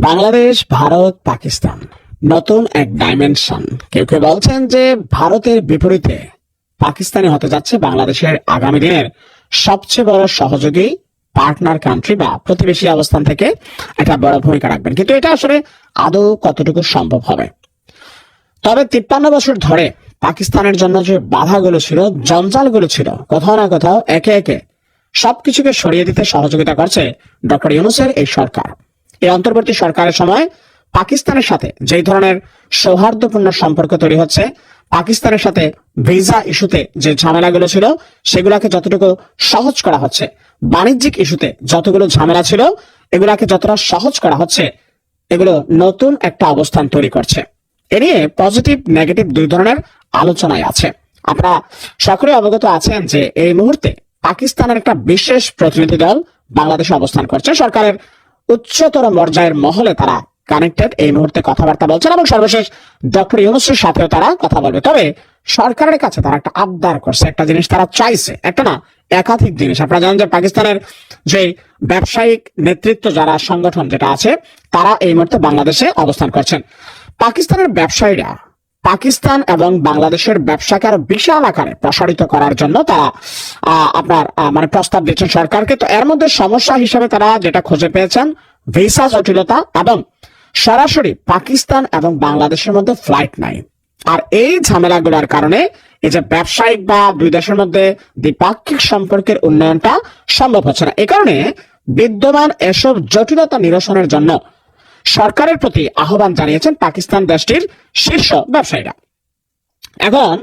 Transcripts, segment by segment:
বাংলাদেশ, ভারত, পাকিস্তান নতুন এক ডাইমেনশন। কেউ কেউ বলছেন যে ভারতের বিপরীতে পাকিস্তানি হতে যাচ্ছে বাংলাদেশের আগামী দিনের সবচেয়ে বড় সহযোগী, পার্টনার কান্ট্রি বা প্রতিবেশী অবস্থান থেকে একটা বড় ভূমিকা রাখবেন। কিন্তু এটা আসলে আদৌ কতটুকু সম্ভব হবে? তবে 53 বছর ধরে পাকিস্তানের জন্য যে বাধাগুলো ছিল, জঞ্জালগুলো ছিল, কোথাও না কোথাও একে একে সবকিছুকে সরিয়ে দিতে সহযোগিতা করছে ডক্টর ইউনূসের এই সরকার। এই অন্তর্বর্তী সরকারের সময় পাকিস্তানের সাথে যেই ধরনের সৌহার্দ্যপূর্ণ সম্পর্ক তৈরি হচ্ছে, পাকিস্তানের সাথে ভিসা ইস্যুতে যে ঝামেলাগুলো ছিল সেগুলাকে যতটুকু সহজ করা হচ্ছে, বাণিজ্যিক ইস্যুতে যতগুলো ঝামেলা ছিল এগুলাকে যতটা সহজ করা হচ্ছে, এগুলো নতুন একটা অবস্থান তৈরি করছে। এ নিয়ে পজিটিভ নেগেটিভ দুই ধরনের আলোচনায় আছে। আপনারা সকলে অবগত আছেন যে এই মুহূর্তে পাকিস্তানের একটা বিশেষ প্রতিনিধি দল বাংলাদেশে অবস্থান করছে। সরকারের উচ্চতর পর্যায়ের মহলে তারা কানেক্টেড, এই মুহূর্তে কথাবার্তা বলছেন এবং সর্বশেষ ডক্টর ইউনূসের সাথেও তারা কথা বলবে। তবে সরকারের কাছে তারা একটা আবদার করছে, একটা জিনিস তারা চাইছে, একটা না একাধিক জিনিস। আপনারা জানেন যে পাকিস্তানের যে ব্যবসায়িক নেতৃত্ব যারা সংগঠন যেটা আছে, তারা এই মুহূর্তে বাংলাদেশে অবস্থান করছেন। পাকিস্তানের ব্যবসায়ীরা পাকিস্তান এবং বাংলাদেশের ব্যবসাকে আরো বিশাল আকারে প্রসারিত করার জন্য তারা আপনার প্রস্তাব দিচ্ছেন সরকারকে। তো এর মধ্যে সমস্যা হিসেবে তারা যেটা খুঁজে পেয়েছেন ভিসা জটিলতা এবং সরাসরি পাকিস্তান এবং বাংলাদেশের মধ্যে ফ্লাইট নাই। আর এই ঝামেলাগুলোর কারণে এই যে ব্যবসায়িক বা দুই দেশের মধ্যে দ্বিপাক্ষিক সম্পর্কের উন্নয়নটা সম্ভব হচ্ছে না। এ কারণে বিদ্যমান এসব জটিলতা নিরসনের জন্য সরকারের প্রতি আহ্বান জানিয়েছেন পাকিস্তান দেশটির শীর্ষ ব্যবসায়ীরা। এখন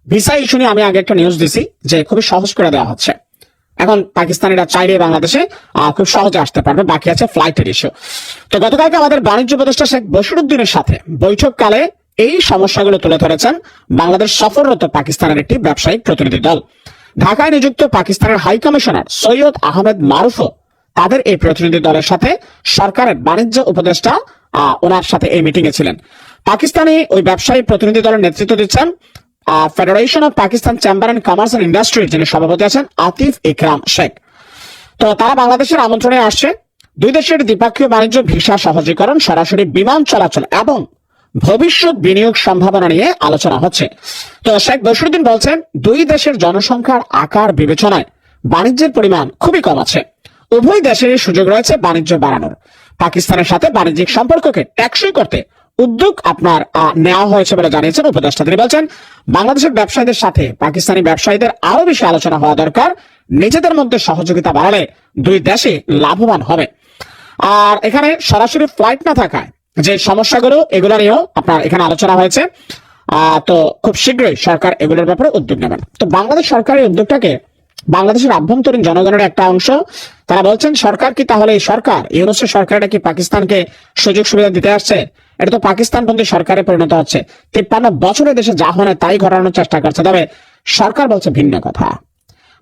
ভিসা ইস্যু নিয়ে আমি আগে একটা নিউজ দিছি যে খুবই সহজ করে দেওয়া হচ্ছে। এখন পাকিস্তানিরা চাইলে বাংলাদেশে খুব সহজে আসতে পারবে, বাকি আছে ফ্লাইটের ইস্যু। তো গতকালকে আমাদের বাণিজ্য উপদেষ্টা শেখ বশিরউদ্দিনের সাথে বৈঠককালে এই সমস্যাগুলো তুলে ধরেছেন বাংলাদেশ সফররত পাকিস্তানের একটি ব্যবসায়িক প্রতিনিধি দল। ঢাকায় নিযুক্ত পাকিস্তানের হাই কমিশনার সৈয়দ আহমেদ মারুফও তাদের এই প্রতিনিধি দলের সাথে সরকারের বাণিজ্য উপদেষ্টা ওনার সাথে এই মিটিং এ ছিলেন। পাকিস্তানি ওই ব্যবসায়ী প্রতিনিধি দলের নেতৃত্ব দিচ্ছেন federation of Pakistan chamber and commerce and ইন্ডাস্ট্রির যিনি সভাপতি আছেন আতিফ ইকরাম শেখ। তো তারা বাংলাদেশের আমন্ত্রণে আসছে। দুই দেশের দ্বিপাক্ষিক বাণিজ্য, ভিসা সহজীকরণ, সরাসরি বিমান চলাচল এবং ভবিষ্যৎ বিনিয়োগ সম্ভাবনা নিয়ে আলোচনা হচ্ছে। তো শেখ বশিরউদ্দিন বলছেন, দুই দেশের জনসংখ্যার আকার বিবেচনায় বাণিজ্যের পরিমাণ খুবই কম আছে। উভয় দেশেরই সুযোগ রয়েছে বাণিজ্য বাড়ানোর। পাকিস্তানের সাথে বাণিজ্যিক সম্পর্ককে টেকসই করতে উদ্যোগ নেওয়া হয়েছে বলে জানিয়েছেন উপদেষ্টা। তিনি বলছেন, বাংলাদেশের ব্যবসায়ীদের সাথে পাকিস্তানি ব্যবসায়ীদের আরো বেশি আলোচনা হওয়া দরকার। নিজেদের মধ্যে সহযোগিতা বাড়ালে দুই দেশে লাভবান হবে। আর এখানে সরাসরি ফ্লাইট না থাকায় যে সমস্যাগুলো, এগুলো নিয়েও আপনার এখানে আলোচনা হয়েছে। তো খুব শীঘ্রই সরকার এগুলোর ব্যাপারে উদ্যোগ নেবেন। তো বাংলাদেশ সরকারের উদ্যোগটাকে বাংলাদেশের আভ্যন্তরীণ জনগণের একটা অংশ তারা বলছেন, সরকার কি তাহলে এই সরকার ইউনূসের সরকারটা কি পাকিস্তানকে সুযোগ সুবিধা দিতে আসছে? এটা তো পাকিস্তানপন্থী সরকারে পরিণত হচ্ছে। 53 বছরের দেশে যা হয় তাই ঘটানোর চেষ্টা করছে। তবে সরকার বলছে ভিন্ন কথা।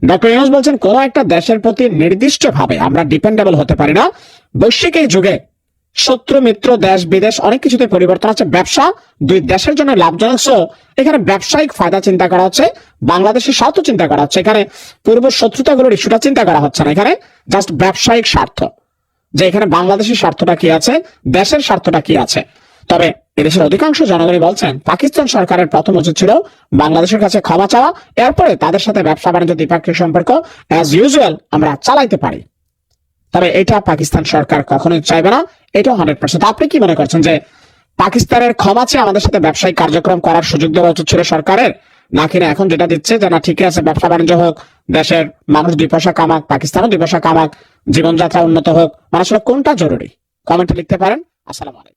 ডক্টর ইউনূস বলছেন, কোন একটা দেশের প্রতি নির্দিষ্ট ভাবে আমরা ডিপেন্ডেবল হতে পারি না। বৈশ্বিক এই যুগে শত্রু মিত্র দেশ বিদেশ অনেক কিছুতে পরিবর্তন আছে। ব্যবসা দুই দেশের জন্য লাভজনক, এখানে ব্যবসায়িক ফায়দা চিন্তা করা হচ্ছে, বাংলাদেশের স্বার্থ চিন্তা করা হচ্ছে। এখানে পূর্ব শত্রুতাগুলোর ইস্যুটা চিন্তা করা হচ্ছে না। এখানে জাস্ট ব্যবসায়িক স্বার্থ, যে এখানে বাংলাদেশের স্বার্থটা কি আছে, দেশের স্বার্থটা কি আছে। তবে এদেশের অধিকাংশ জনগণই বলছেন, পাকিস্তান সরকারের প্রথম উচিত ছিল বাংলাদেশের কাছে ক্ষমা চাওয়া, এরপরে তাদের সাথে ব্যবসা বাণিজ্য দ্বিপাক্ষিক সম্পর্ক অ্যাজ ইউজুয়াল আমরা চালাইতে পারি। তবে এটা পাকিস্তান সরকার কখনোই চাইবে না, এটাও 100%। আপনি কি মনে করছেন যে পাকিস্তানের ক্ষমা চেয়ে আমাদের সাথে ব্যবসায়িক কার্যক্রম করার সুযোগ দেওয়া উচিত ছিল সরকারের, নাকি না এখন যেটা দিচ্ছে যে না ঠিক আছে ব্যবসা বাণিজ্য হোক, দেশের মানুষ দুই পয়সা কামাক, পাকিস্তানও দুই পয়সা কামাক, জীবনযাত্রা উন্নত হোক, মানুষের কোনটা জরুরি? কমেন্টে লিখতে পারেন। আসসালামু আলাইকুম।